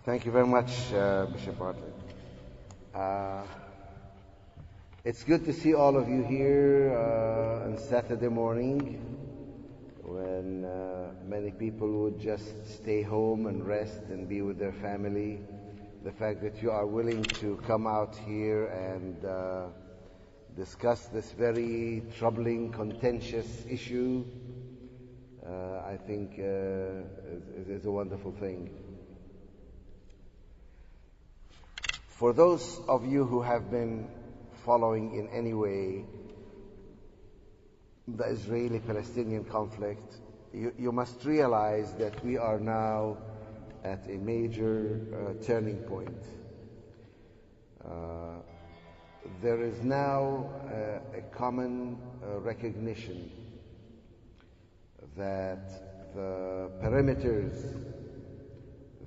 Thank you very much, Bishop Bartlett. Uh, it's good to see all of you here on Saturday morning when many people would just stay home and rest and be with their family. The fact that you are willing to come out here and discuss this very troubling, contentious issue, I think is a wonderful thing. For those of you who have been following in any way the Israeli-Palestinian conflict, you must realize that we are now at a major turning point. There is now a common recognition that the perimeters,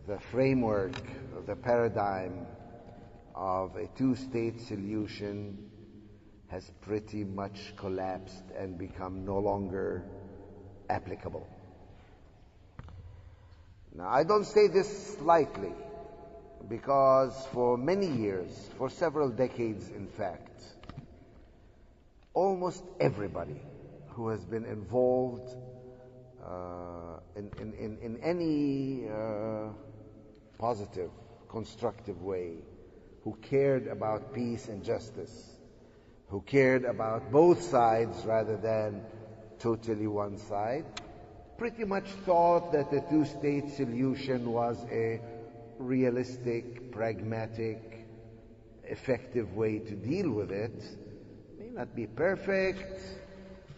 the framework, the paradigm of a two-state solution has pretty much collapsed and become no longer applicable. Now, I don't say this lightly, because for many years, for several decades in fact, almost everybody who has been involved in any positive, constructive way, who cared about peace and justice, who cared about both sides rather than totally one side, pretty much thought that the two-state solution was a realistic, pragmatic, effective way to deal with it. May not be perfect,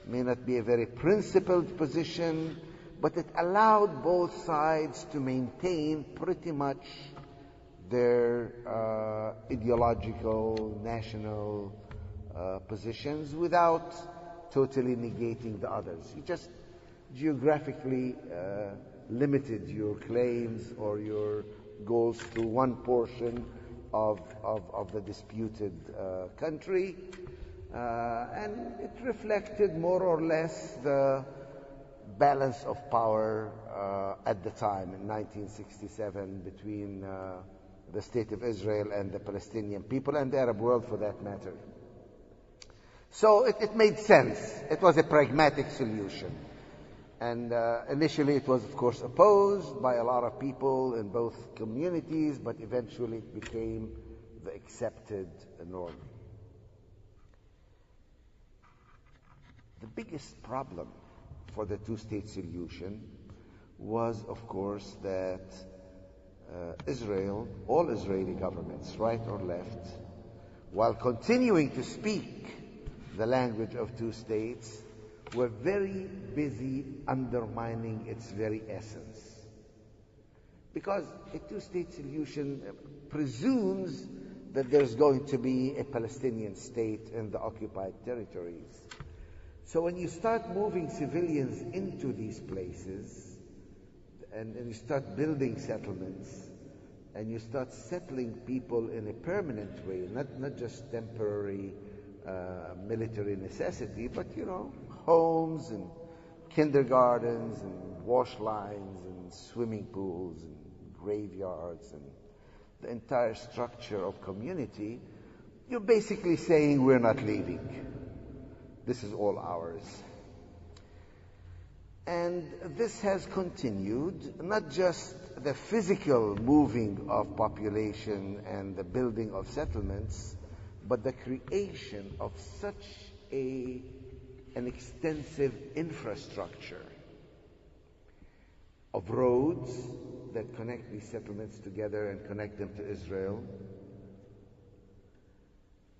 may not be a very principled position, but it allowed both sides to maintain pretty much their ideological, national positions without totally negating the others. You just geographically limited your claims or your goals to one portion of the disputed country, and it reflected more or less the balance of power at the time in 1967 between the State of Israel and the Palestinian people and the Arab world for that matter. So it made sense. It was a pragmatic solution. And initially it was, of course, opposed by a lot of people in both communities, but eventually it became the accepted norm. The biggest problem for the two-state solution was, of course, that Israel, all Israeli governments, right or left, while continuing to speak the language of two states, were very busy undermining its very essence. Because a two-state solution presumes that there's going to be a Palestinian state in the occupied territories. So when you start moving civilians into these places, and you start building settlements, and you start settling people in a permanent way, not just temporary military necessity, but, homes and kindergartens and wash lines and swimming pools and graveyards and the entire structure of community, you're basically saying we're not leaving. This is all ours. And this has continued, not just the physical moving of population and the building of settlements, but the creation of such an extensive infrastructure of roads that connect these settlements together and connect them to Israel,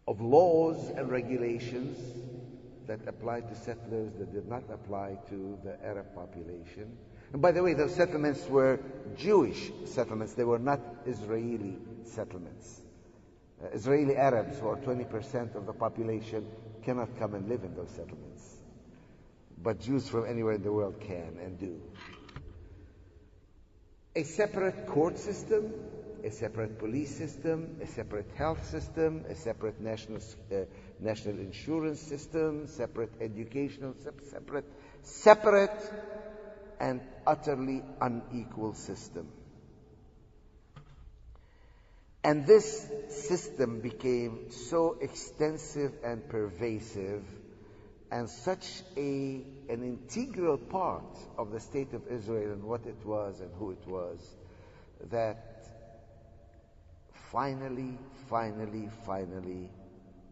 of laws and regulations that apply to settlers that did not apply to the Arab population. And by the way, those settlements were Jewish settlements. They were not Israeli settlements. Israeli Arabs, who are 20% of the population, cannot come and live in those settlements. But Jews from anywhere in the world can and do. A separate court system, a separate police system, a separate health system, a separate national insurance system, separate educational, separate and utterly unequal system. And this system became so extensive and pervasive and such an integral part of the state of Israel and what it was and who it was, that finally,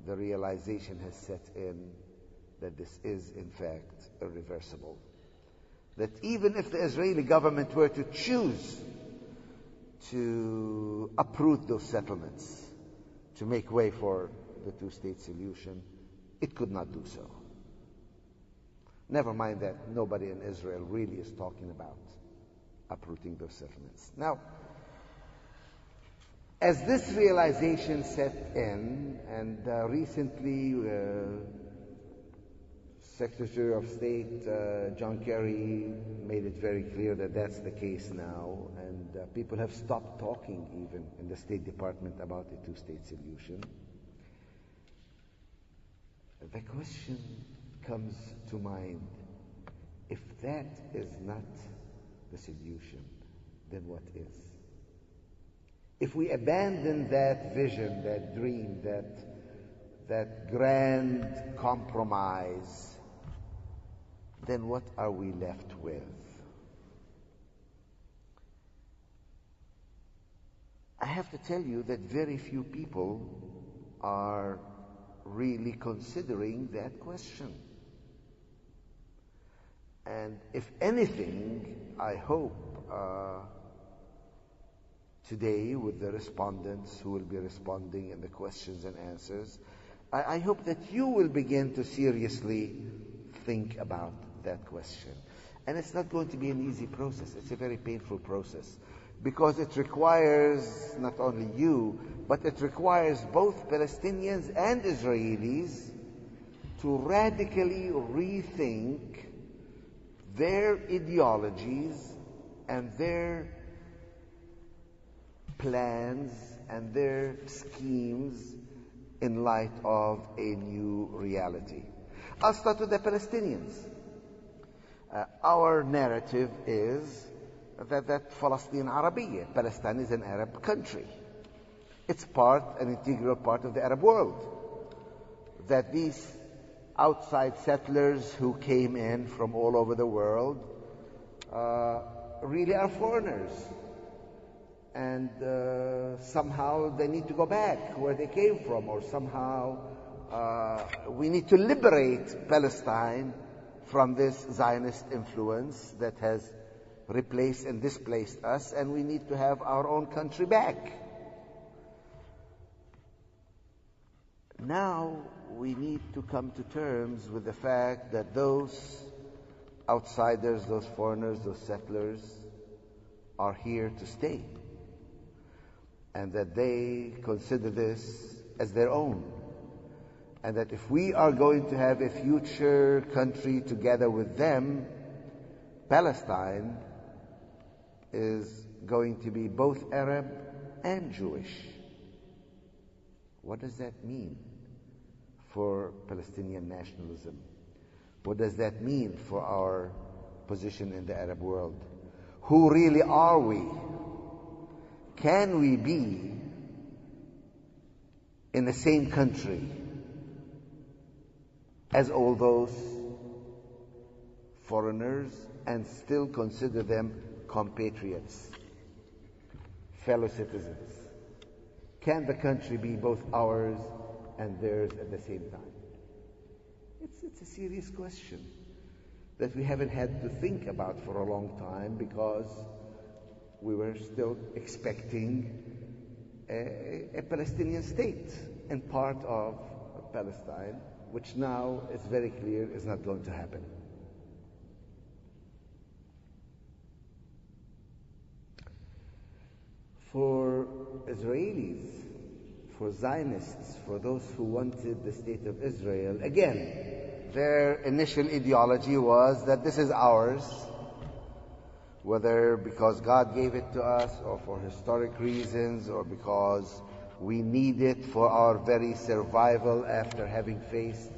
the realization has set in that this is, in fact, irreversible. That even if the Israeli government were to choose to uproot those settlements, to make way for the two-state solution, it could not do so. Never mind that nobody in Israel really is talking about uprooting those settlements. Now, as this realization set in, and recently Secretary of State John Kerry made it very clear that that's the case now, and people have stopped talking even in the State Department about a two-state solution. The question comes to mind, if that is not the solution, then what is? If we abandon that vision, that dream, that grand compromise, then what are we left with? I have to tell you that very few people are really considering that question. And if anything, I hope today with the respondents who will be responding in the questions and answers, I hope that you will begin to seriously think about that question. And it's not going to be an easy process. It's a very painful process, because it requires not only you, but it requires both Palestinians and Israelis to radically rethink their ideologies and their plans and their schemes in light of a new reality. I'll start with the Palestinians. Our narrative is that Palestine Arabiya, Palestine is an Arab country. It's an integral part of the Arab world. That these outside settlers who came in from all over the world really are foreigners. And somehow they need to go back where they came from, or somehow we need to liberate Palestine from this Zionist influence that has replaced and displaced us, and we need to have our own country back. Now we need to come to terms with the fact that those outsiders, those foreigners, those settlers are here to stay, and that they consider this as their own. And that if we are going to have a future country together with them, Palestine is going to be both Arab and Jewish. What does that mean for Palestinian nationalism? What does that mean for our position in the Arab world? Who really are we? Can we be in the same country as all those foreigners and still consider them compatriots, fellow citizens? Can the country be both ours and theirs at the same time? It's a serious question that we haven't had to think about for a long time, because we were still expecting a Palestinian state and part of Palestine, which now it's very clear is not going to happen. For Israelis, for Zionists, for those who wanted the state of Israel, again, their initial ideology was that this is ours, whether because God gave it to us, or for historic reasons, or because we need it for our very survival after having faced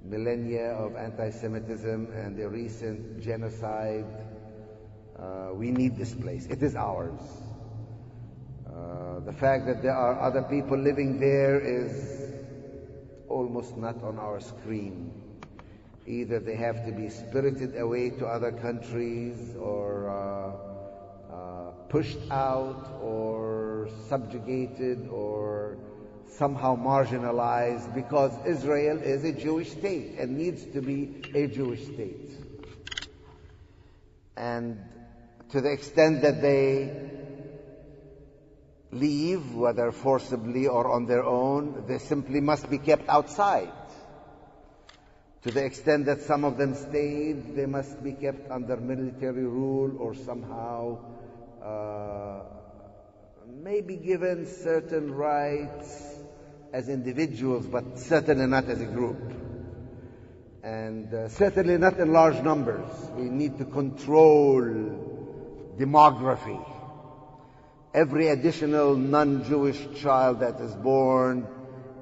millennia of anti-Semitism and the recent genocide. We need this place. It is ours. The fact that there are other people living there is almost not on our screen. Either they have to be spirited away to other countries or pushed out or subjugated or somehow marginalized, because Israel is a Jewish state and needs to be a Jewish state. And to the extent that they leave, whether forcibly or on their own, they simply must be kept outside. To the extent that some of them stayed, they must be kept under military rule or somehow maybe given certain rights as individuals, but certainly not as a group. And certainly not in large numbers. We need to control demography. Every additional non-Jewish child that is born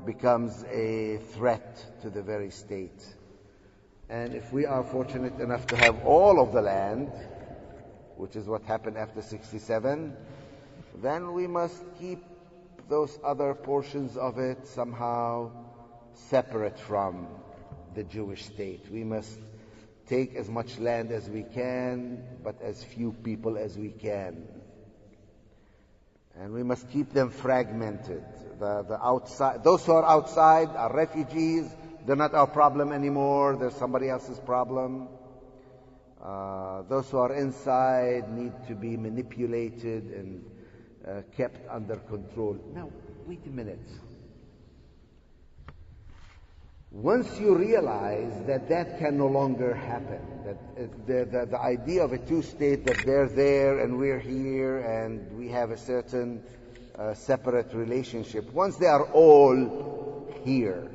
becomes a threat to the very state. And if we are fortunate enough to have all of the land, which is what happened after 67, then we must keep those other portions of it somehow separate from the Jewish state. We must take as much land as we can, but as few people as we can. And we must keep them fragmented. The outside, those who are outside are refugees. They're not our problem anymore. They're somebody else's problem. Those who are inside need to be manipulated and kept under control. Now, wait a minute. Once you realize that that can no longer happen, that the idea of a two-state, that they're there and we're here and we have a certain separate relationship, once they are all here,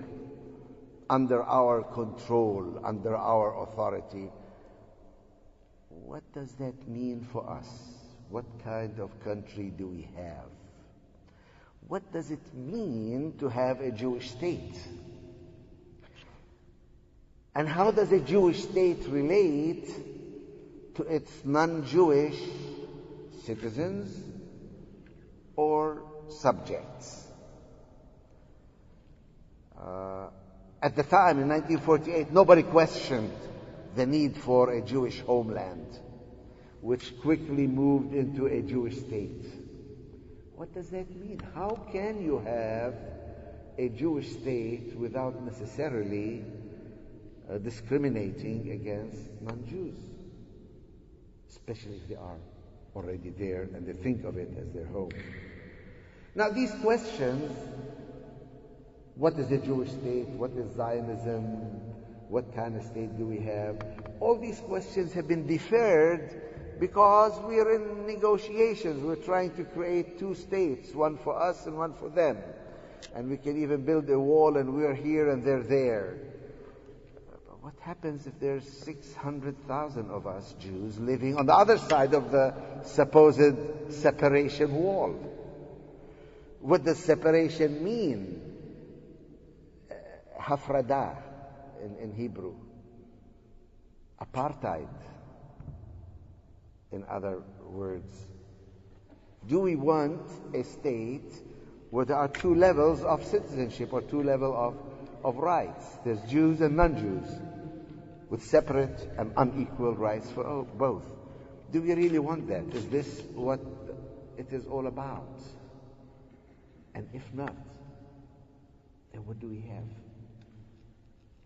under our control, under our authority, what does that mean for us? What kind of country do we have? What does it mean to have a Jewish state? And how does a Jewish state relate to its non-Jewish citizens or subjects? At the time, in 1948, nobody questioned the need for a Jewish homeland, which quickly moved into a Jewish state. What does that mean? How can you have a Jewish state without necessarily discriminating against non-Jews, especially if they are already there and they think of it as their home? Now, these questions, what is a Jewish state? What is Zionism? What kind of state do we have? All these questions have been deferred because we are in negotiations. We're trying to create two states, one for us and one for them. And we can even build a wall and we're here and they're there. But what happens if there's 600,000 of us Jews living on the other side of the supposed separation wall? What does separation mean? Hafradah in Hebrew. Apartheid, in other words. Do we want a state where there are two levels of citizenship or two levels of rights? There's Jews and non-Jews with separate and unequal rights for both. Do we really want that? Is this what it is all about? And if not, then what do we have?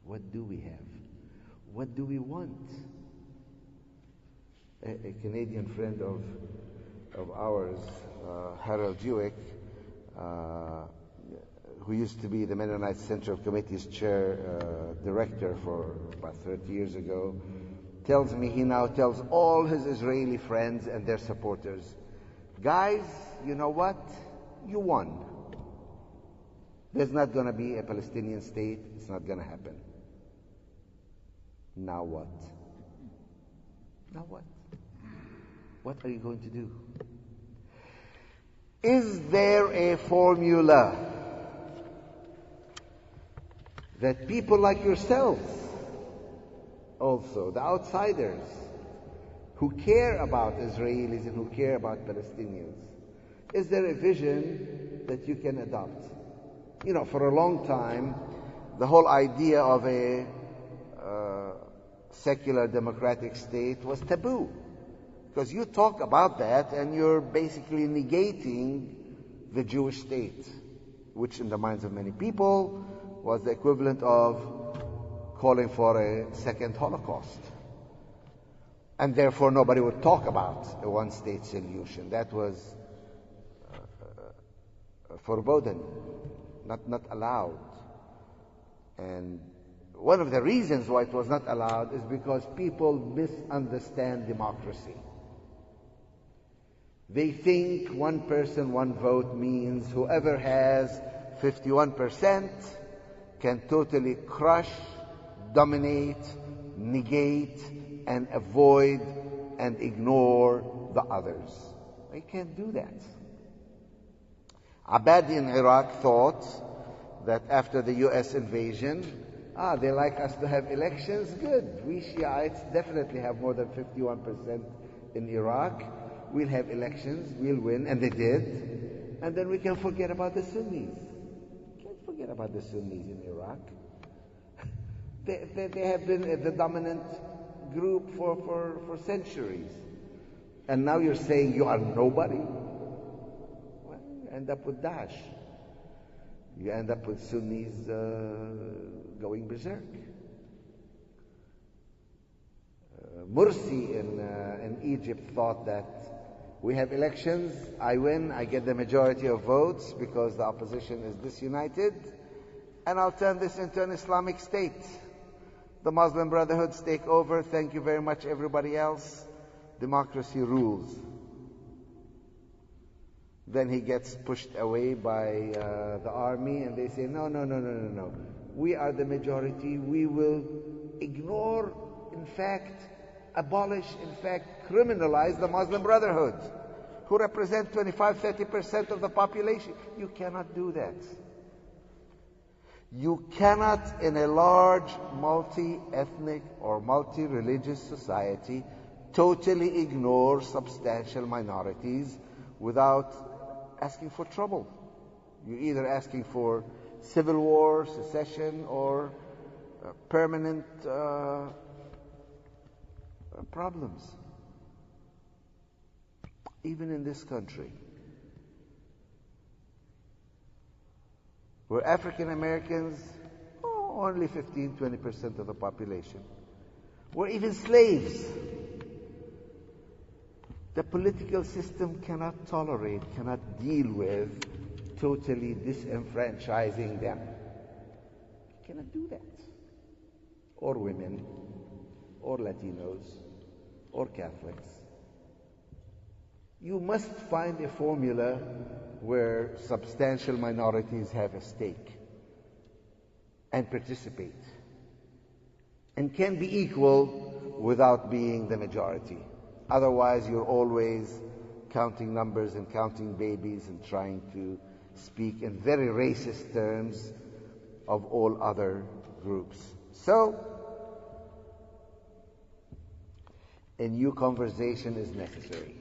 What do we have? What do we want? A Canadian friend of ours, Harold Jewick, who used to be the Mennonite Central Committee's chair director for about 30 years ago, tells me he now tells all his Israeli friends and their supporters, guys, you know what? You won. There's not going to be a Palestinian state. It's not going to happen. Now what? Now what? What are you going to do? Is there a formula that people like yourselves, also the outsiders, who care about Israelis and who care about Palestinians, Is there a vision that you can adopt? You know, for a long time, the whole idea of a secular democratic state was taboo. Because you talk about that and you're basically negating the Jewish state, which in the minds of many people was the equivalent of calling for a second Holocaust. And therefore nobody would talk about a one-state solution. That was forbidden, not allowed. And one of the reasons why it was not allowed is because people misunderstand democracy. They think one person, one vote means whoever has 51% can totally crush, dominate, negate, and avoid and ignore the others. They can't do that. Abadi in Iraq thought that after the US invasion, they like us to have elections, good. We Shiites definitely have more than 51% in Iraq. We'll have elections, we'll win, and they did. And then we can forget about the Sunnis. Can't forget about the Sunnis in Iraq. They have been the dominant group for centuries. And now you're saying you are nobody? Well, you end up with Daesh. You end up with Sunnis going berserk. Mursi in Egypt thought that we have elections, I win, I get the majority of votes because the opposition is disunited, and I'll turn this into an Islamic state. The Muslim Brotherhoods take over, thank you very much everybody else, democracy rules. Then he gets pushed away by the army and they say, no. We are the majority, we will ignore, in fact, abolish, in fact, criminalize the Muslim Brotherhood, who represent 25-30% of the population. You cannot do that. You cannot, in a large multi-ethnic or multi-religious society, totally ignore substantial minorities without asking for trouble. You're either asking for civil war, secession, or permanent problems. Even in this country, where African Americans, only 15-20% of the population, were even slaves, the political system cannot tolerate, cannot deal with totally disenfranchising them. You cannot do that. Or women, or Latinos, or Catholics. You must find a formula where substantial minorities have a stake and participate and can be equal without being the majority. Otherwise, you're always counting numbers and counting babies and trying to speak in very racist terms of all other groups. So, a new conversation is necessary.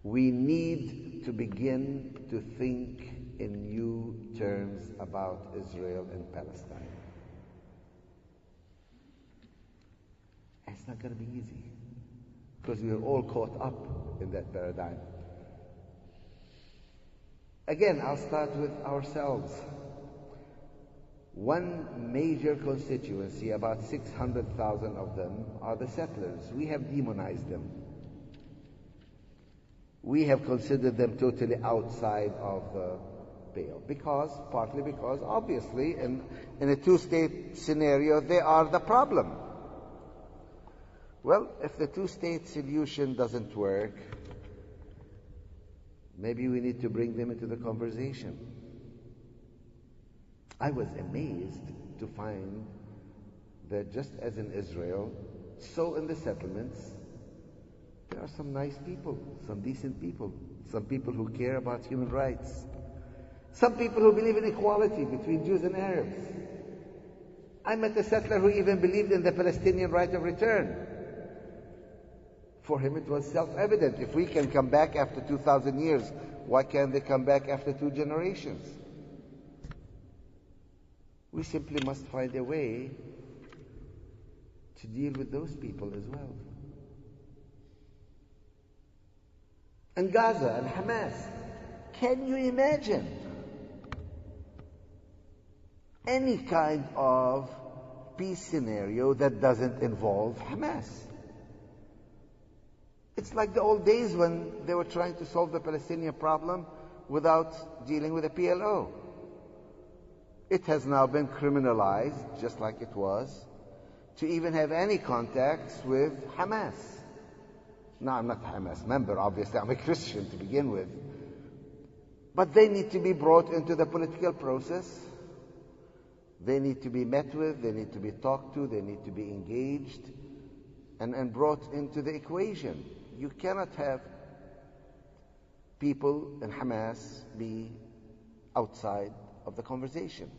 We need to begin to think in new terms about Israel and Palestine. It's not going to be easy because we are all caught up in that paradigm. Again, I'll start with ourselves. One major constituency, about 600,000 of them, are the settlers. We have demonized them. We have considered them totally outside of the pale. Partly because, obviously, in a two-state scenario, they are the problem. Well, if the two-state solution doesn't work, maybe we need to bring them into the conversation. I was amazed to find that just as in Israel, so in the settlements, there are some nice people, some decent people, some people who care about human rights, some people who believe in equality between Jews and Arabs. I met a settler who even believed in the Palestinian right of return For him it was self-evident. If we can come back after 2,000 years, why can't they come back after 2 generations? We simply must find a way to deal with those people as well. And Gaza and Hamas, can you imagine any kind of peace scenario that doesn't involve Hamas? It's like the old days when they were trying to solve the Palestinian problem without dealing with the PLO. It has now been criminalized, just like it was, to even have any contacts with Hamas. Now, I'm not a Hamas member, obviously. I'm a Christian to begin with. But they need to be brought into the political process. They need to be met with, they need to be talked to, they need to be engaged and brought into the equation. You cannot have people in Hamas be outside of the conversation.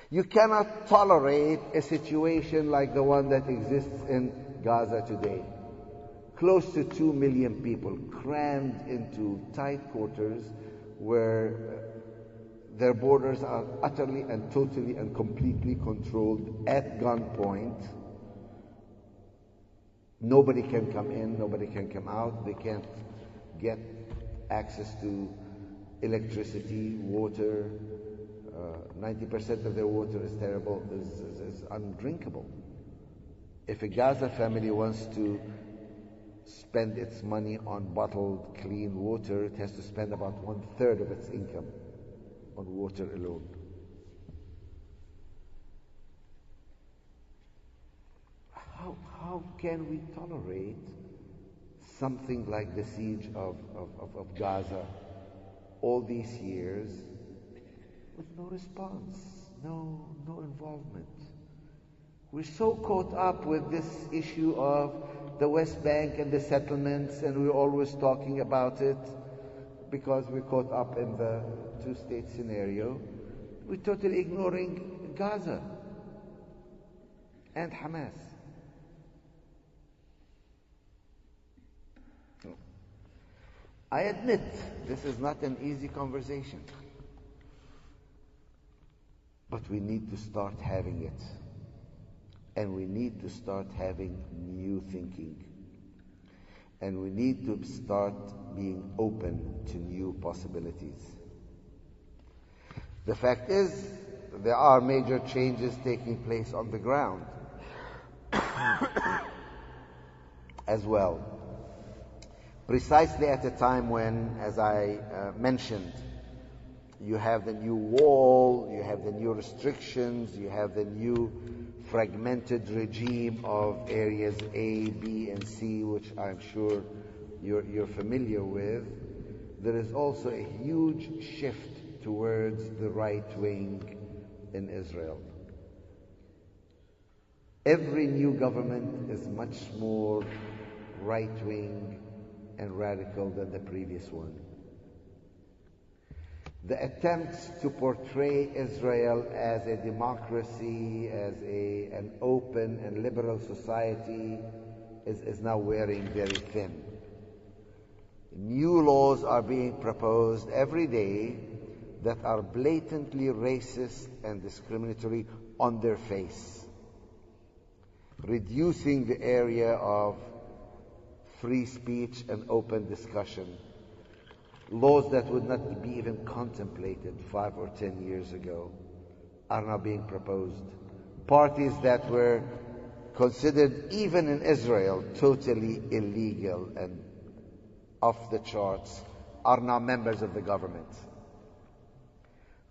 You cannot tolerate a situation like the one that exists in Gaza today. Close to 2 million people crammed into tight quarters where their borders are utterly and totally and completely controlled at gunpoint. Nobody can come in, nobody can come out. They can't get access to electricity, water. 90% of their water is terrible, is undrinkable. If a Gaza family wants to spend its money on bottled clean water, it has to spend about 1/3 of its income on water alone. How can we tolerate something like the siege of Gaza all these years with no response, no involvement? We're so caught up with this issue of the West Bank and the settlements, and we're always talking about it because we're caught up in the 2-state scenario. We're totally ignoring Gaza and Hamas. I admit this is not an easy conversation, but we need to start having it. And we need to start having new thinking. And we need to start being open to new possibilities. The fact is, there are major changes taking place on the ground as well. Precisely at a time when, as I mentioned, you have the new wall, you have the new restrictions, you have the new fragmented regime of areas A, B, and C, which I'm sure you're familiar with. There is also a huge shift towards the right wing in Israel. Every new government is much more right wing and radical than the previous one. The attempts to portray Israel as a democracy, as an open and liberal society is now wearing very thin. New laws are being proposed every day that are blatantly racist and discriminatory on their face, reducing the area of free speech and open discussion. Laws that would not be even contemplated 5 or 10 years ago are now being proposed. Parties that were considered, even in Israel, totally illegal and off the charts, are now members of the government.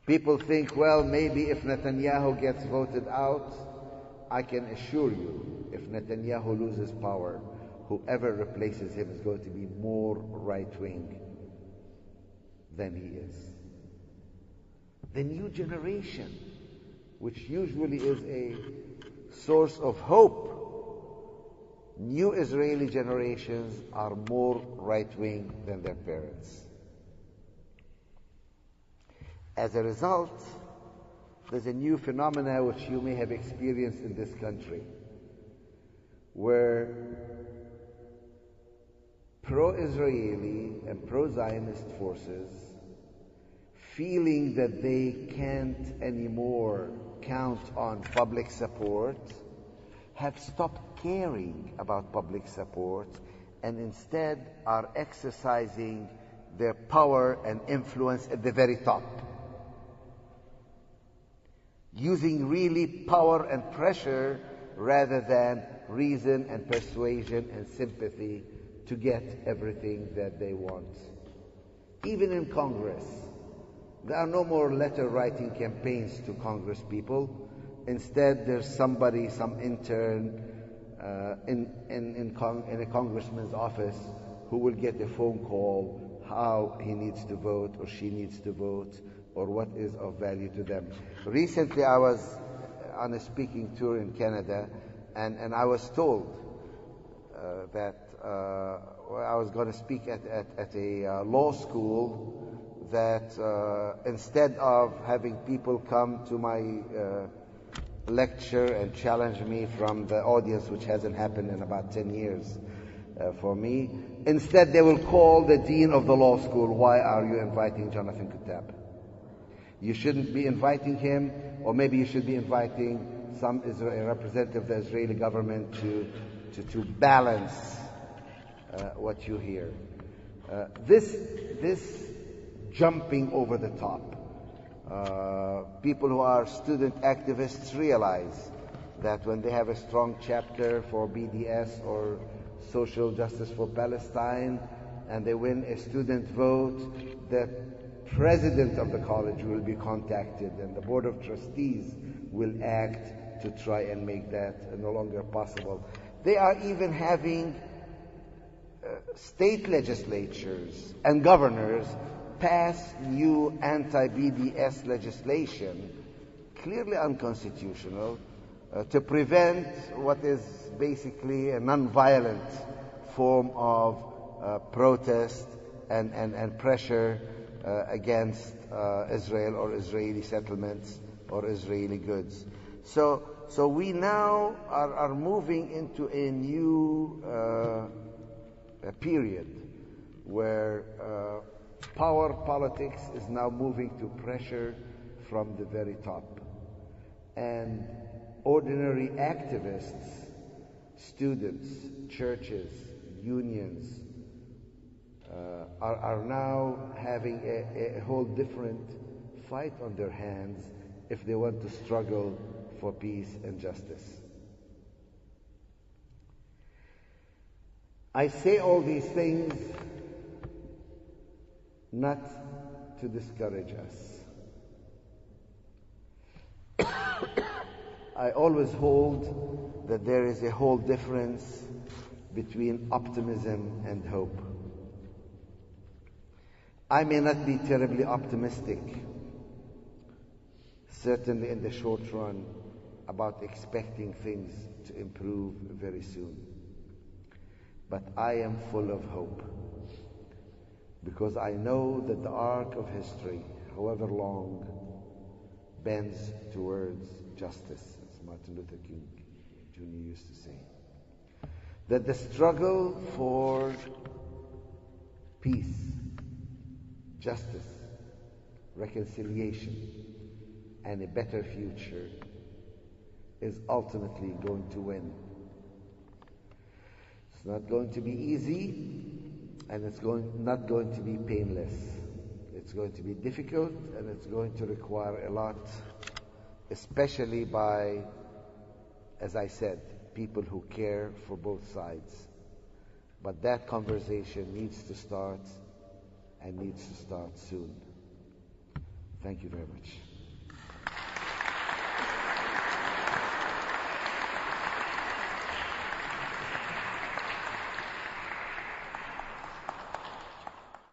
People think, well, maybe if Netanyahu gets voted out, I can assure you, if Netanyahu loses power, whoever replaces him is going to be more right-wing than he is. The new generation, which usually is a source of hope, new Israeli generations are more right-wing than their parents. As a result, there's a new phenomena which you may have experienced in this country, where pro-Israeli and pro-Zionist forces, feeling that they can't anymore count on public support, have stopped caring about public support and instead are exercising their power and influence at the very top, using really power and pressure rather than reason and persuasion and sympathy to get everything that they want. Even in Congress, there are no more letter-writing campaigns to Congress people. Instead, there's somebody, some intern in a congressman's office who will get a phone call how he needs to vote or she needs to vote or what is of value to them. Recently, I was on a speaking tour in Canada, and I was told that I was going to speak at a law school, that instead of having people come to my lecture and challenge me from the audience, which hasn't happened in about 10 years for me, instead they will call the dean of the law school, "Why are you inviting Jonathan Kuttab? You shouldn't be inviting him, or maybe you should be inviting a representative of the Israeli government to balance what you hear." This jumping over the top. People who are student activists realize that when they have a strong chapter for BDS or social justice for Palestine and they win a student vote, the president of the college will be contacted and the board of trustees will act to try and make that no longer possible. They are even having state legislatures and governors pass new anti-BDS legislation, clearly unconstitutional, to prevent what is basically a non-violent form of protest and pressure against Israel or Israeli settlements or Israeli goods. So we now are moving into a new period where power politics is now moving to pressure from the very top. And ordinary activists, students, churches, unions, are now having a whole different fight on their hands if they want to struggle for peace and justice. I say all these things not to discourage us. I always hold that there is a whole difference between optimism and hope. I may not be terribly optimistic, certainly in the short run, about expecting things to improve very soon. But I am full of hope, because I know that the arc of history, however long, bends towards justice, as Martin Luther King Jr. used to say. That the struggle for peace, justice, reconciliation, and a better future is ultimately going to win. It's not going to be easy, and it's not going to be painless. It's going to be difficult, and it's going to require a lot, especially by, as I said, people who care for both sides. But that conversation needs to start, and needs to start soon. Thank you very much.